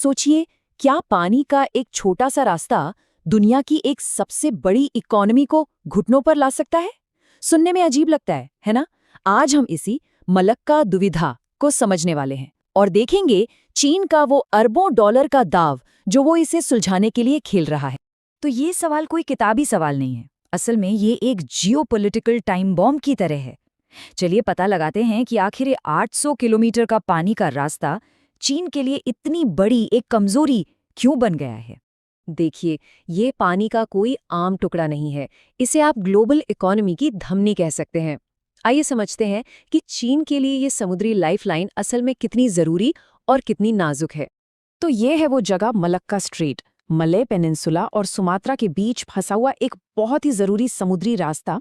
सोचिए, क्या पानी का एक छोटा सा रास्ता दुनिया की एक सबसे बड़ी इकोनॉमी को घुटनों पर ला सकता है? सुनने में अजीब लगता है ना? आज हम इसी मलक्का दुविधा को समझने वाले हैं और देखेंगे चीन का वो अरबों डॉलर का दांव जो वो इसे सुलझाने के लिए खेल रहा है। तो ये सवाल कोई किताबी सवाल नहीं है, असल में ये एक जियोपॉलिटिकल टाइम बॉम्ब की तरह है। चलिए पता लगाते हैं कि आखिर ये 800 किलोमीटर का पानी का रास्ता चीन के लिए इतनी बड़ी एक कमजोरी क्यों बन गया है। देखिए, ये पानी का कोई आम टुकड़ा नहीं है, इसे आप ग्लोबल इकोनॉमी की धमनी कह सकते हैं। आइए समझते हैं कि चीन के लिए ये समुद्री लाइफलाइन असल में कितनी जरूरी और कितनी नाजुक है। तो ये है वो जगह मलक्का स्ट्रेट, मलय पेनिनसुला और सुमात्रा के बीच फंसा हुआ एक बहुत ही जरूरी समुद्री रास्ता।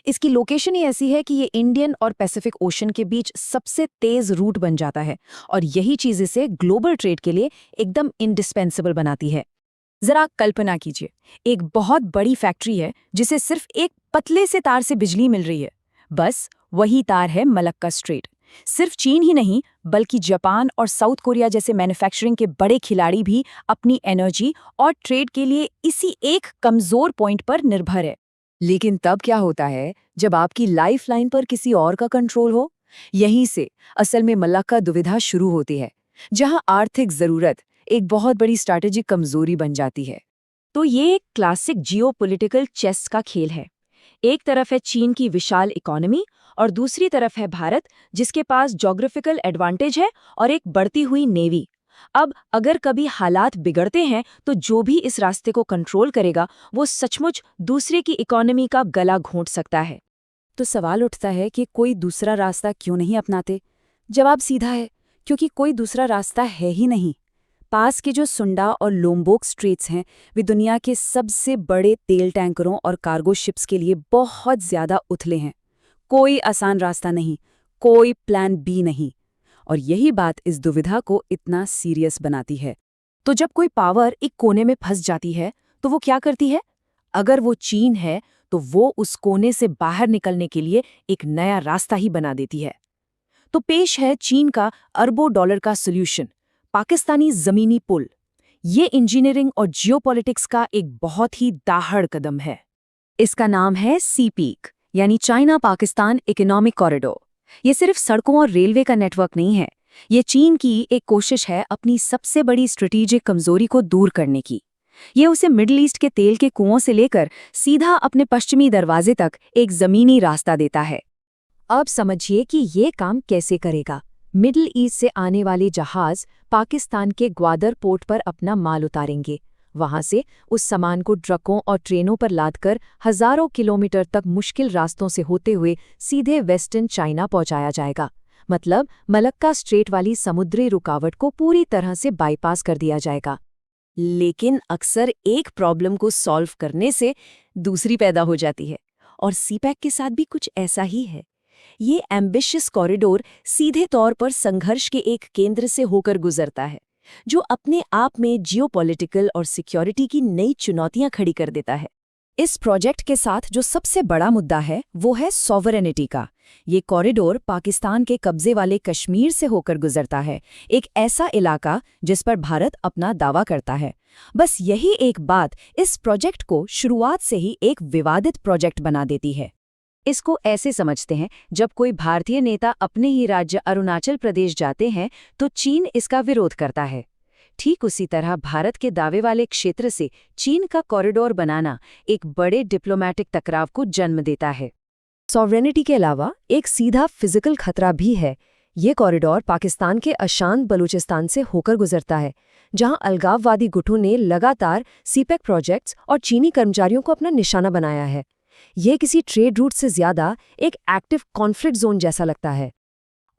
इसकी लोकेशन ही ऐसी है कि ये इंडियन और पैसिफिक ओशन के बीच सबसे तेज रूट बन जाता है और यही चीज इसे ग्लोबल ट्रेड के लिए एकदम इंडिस्पेंसिबल बनाती है। जरा कल्पना कीजिए, एक बहुत बड़ी फैक्ट्री है जिसे सिर्फ एक पतले से तार से बिजली मिल रही है। बस वही तार है मलक्का स्ट्रेट। सिर्फ चीन ही नहीं, बल्कि जापान और साउथ कोरिया जैसे मैन्युफैक्चरिंग के बड़े खिलाड़ी भी अपनी एनर्जी और ट्रेड के लिए इसी एक कमजोर पॉइंट पर निर्भर है। लेकिन तब क्या होता है जब आपकी लाइफलाइन पर किसी और का कंट्रोल हो? यहीं से असल में मलक्का दुविधा शुरू होती है, जहां आर्थिक जरूरत एक बहुत बड़ी स्ट्रैटेजिक कमजोरी बन जाती है। तो ये एक क्लासिक जियोपॉलिटिकल चेस का खेल है। एक तरफ है चीन की विशाल इकोनॉमी और दूसरी तरफ है भारत, जिसके पास ज्योग्राफिकल एडवांटेज है और एक बढ़ती हुई नेवी। अब अगर कभी हालात बिगड़ते हैं तो जो भी इस रास्ते को कंट्रोल करेगा वो सचमुच दूसरे की इकोनॉमी का गला घोंट सकता है। तो सवाल उठता है कि कोई दूसरा रास्ता क्यों नहीं अपनाते? जवाब सीधा है, क्योंकि कोई दूसरा रास्ता है ही नहीं। पास के जो सुंडा और लोम्बोक स्ट्रेट्स हैं, वे दुनिया के सबसे बड़े तेल टैंकरों और कार्गो शिप्स के लिए बहुत ज्यादा उथले हैं। कोई आसान रास्ता नहीं, कोई प्लान बी नहीं। और यही बात इस दुविधा को इतना सीरियस बनाती है। तो जब कोई पावर एक कोने में फंस जाती है तो वो क्या करती है? अगर वो चीन है तो वो उस कोने से बाहर निकलने के लिए एक नया रास्ता ही बना देती है। तो पेश है चीन का अरबों डॉलर का सॉल्यूशन, पाकिस्तानी जमीनी पुल। ये इंजीनियरिंग और जियोपॉलिटिक्स का एक बहुत ही दाहड़ कदम है। इसका नाम है सीपीक, यानी चाइना पाकिस्तान इकोनॉमिक कॉरिडोर। ये सिर्फ सड़कों और रेलवे का नेटवर्क नहीं है, ये चीन की एक कोशिश है अपनी सबसे बड़ी स्ट्रेटेजिक कमजोरी को दूर करने की। ये उसे मिडिल ईस्ट के तेल के कुओं से लेकर सीधा अपने पश्चिमी दरवाजे तक एक जमीनी रास्ता देता है। अब समझिए कि ये काम कैसे करेगा। मिडिल ईस्ट से आने वाले जहाज पाकिस्तान के ग्वादर पोर्ट पर अपना माल उतारेंगे। वहां से उस सामान को ट्रकों और ट्रेनों पर लादकर हजारों किलोमीटर तक मुश्किल रास्तों से होते हुए सीधे वेस्टर्न चाइना पहुंचाया जाएगा। मतलब मलक्का स्ट्रेट वाली समुद्री रुकावट को पूरी तरह से बाईपास कर दिया जाएगा। लेकिन अक्सर एक प्रॉब्लम को सॉल्व करने से दूसरी पैदा हो जाती है, और सीपैक के साथ भी कुछ ऐसा ही है। ये एम्बिशियस कॉरिडोर सीधे तौर पर संघर्ष के एक केंद्र से होकर गुजरता है, जो अपने आप में जियोपॉलिटिकल और सिक्योरिटी की नई चुनौतियां खड़ी कर देता है। इस प्रोजेक्ट के साथ जो सबसे बड़ा मुद्दा है वो है सॉवरेनिटी का। ये कॉरिडोर पाकिस्तान के कब्जे वाले कश्मीर से होकर गुजरता है, एक ऐसा इलाका जिस पर भारत अपना दावा करता है। बस यही एक बात इस प्रोजेक्ट को शुरुआत से ही एक विवादित प्रोजेक्ट बना देती है। इसको ऐसे समझते हैं, जब कोई भारतीय नेता अपने ही राज्य अरुणाचल प्रदेश जाते हैं तो चीन इसका विरोध करता है। ठीक उसी तरह भारत के दावे वाले क्षेत्र से चीन का कॉरिडोर बनाना एक बड़े डिप्लोमैटिक टकराव को जन्म देता है। सॉवरेनिटी के अलावा एक सीधा फिजिकल खतरा भी है। ये कॉरिडोर पाकिस्तान के अशांत बलूचिस्तान से होकर गुजरता है, जहां अलगाववादी गुटों ने लगातार सीपैक प्रोजेक्ट्स और चीनी कर्मचारियों को अपना निशाना बनाया है। ये किसी ट्रेड रूट से ज्यादा एक एक्टिव कॉन्फ्लिक्ट जोन जैसा लगता है।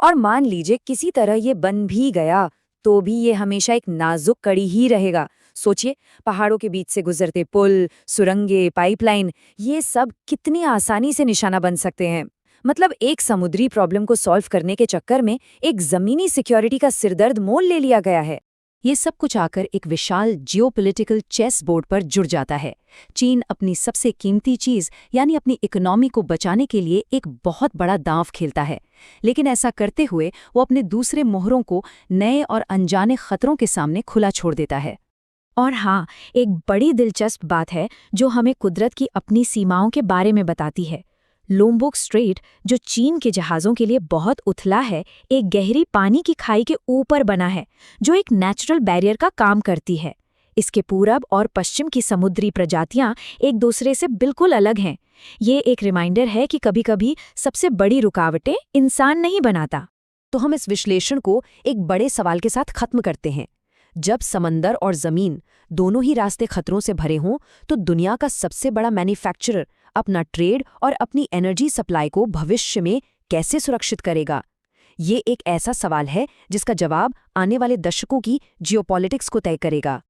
और मान लीजिए किसी तरह ये बन भी गया तो भी ये हमेशा एक नाजुक कड़ी ही रहेगा। सोचिए, पहाड़ों के बीच से गुजरते पुल, सुरंगें, पाइपलाइन, ये सब कितनी आसानी से निशाना बन सकते हैं। मतलब एक समुद्री प्रॉब्लम को सॉल्व करने के चक्कर में एक जमीनी सिक्योरिटी का सिरदर्द मोल ले लिया गया है। ये सब कुछ आकर एक विशाल जियोपॉलिटिकल चेस बोर्ड पर जुड़ जाता है। चीन अपनी सबसे कीमती चीज यानी अपनी इकोनॉमी को बचाने के लिए एक बहुत बड़ा दांव खेलता है, लेकिन ऐसा करते हुए वो अपने दूसरे मोहरों को नए और अनजाने खतरों के सामने खुला छोड़ देता है। और हाँ, एक बड़ी दिलचस्प बात है जो हमें कुदरत की अपनी सीमाओं के बारे में बताती है। लोम्बोक स्ट्रेट, जो चीन के जहाज़ों के लिए बहुत उथला है, एक गहरी पानी की खाई के ऊपर बना है, जो एक नेचुरल बैरियर का काम करती है। इसके पूरब और पश्चिम की समुद्री प्रजातियां एक दूसरे से बिल्कुल अलग हैं। ये एक रिमाइंडर है कि कभी-कभी सबसे बड़ी रुकावटें इंसान नहीं बनाता। तो हम इस विश्लेषण को एक बड़े सवाल के साथ खत्म करते हैं। जब समंदर और जमीन दोनों ही रास्ते खतरों से भरे हों, तो दुनिया का सबसे बड़ा मैन्युफैक्चरर अपना ट्रेड और अपनी एनर्जी सप्लाई को भविष्य में कैसे सुरक्षित करेगा? ये एक ऐसा सवाल है जिसका जवाब आने वाले दशकों की जियोपॉलिटिक्स को तय करेगा।